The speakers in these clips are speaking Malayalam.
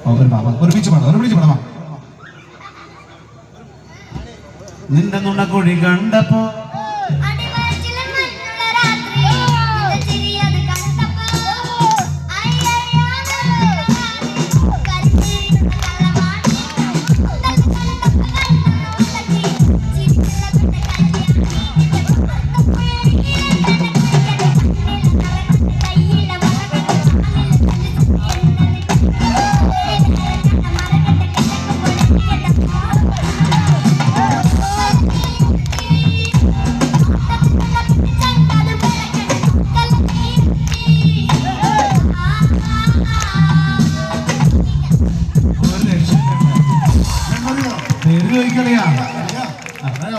ഒരുമിച്ച് പാടാം. നിന്റെ നുണക്കുഴി കണ്ടപ്പോ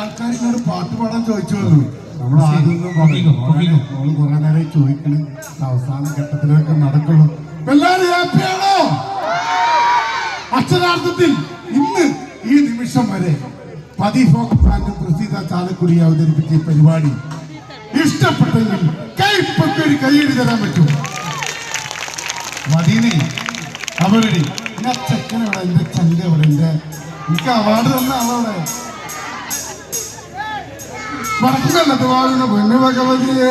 ആൾക്കാരിനോട് പാട്ട് പാടാൻ ചോദിച്ചു വന്നു. നമ്മൾ ആദ്യം കുറെ നേരം ചോദിക്കണം, അവസാന ഘട്ടത്തിലൊക്കെ നടക്കുള്ളൂ. എല്ലാവരും ഹാപ്പിയാണോ? അക്ഷരാർത്ഥത്തിൽ ഇന്ന് ഈ നിമിഷം വരെ പതിഫോക്ക് ബ്രാൻഡ് പ്രസീത ചാലക്കുടി അവതരിപ്പിച്ച പരിപാടി ഇഷ്ടപ്പെട്ടെങ്കിൽ കൈപ്പൊക്കെ ഒരു കൈയടി തരാൻ പറ്റും. മദീനെ അവരുടെ ഞാൻ ചെക്കനവിടെ, എന്റെ ചങ്ക അവിടെ, എനിക്ക് അവാർഡ് തന്ന ആളവിടെ പറഞ്ഞത് വാഴുന്ന പൊന്നു ഭഗവതിയേ.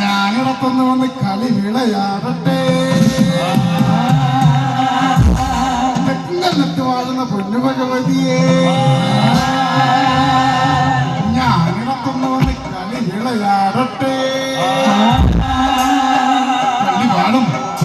ഞാനിടത്തൊന്ന് വന്ന് കളി വിളയാടട്ടെ. തെക്കുന്നല്ലത്ത് വാഴുന്ന പൊന്നു ഭഗവതിയേ.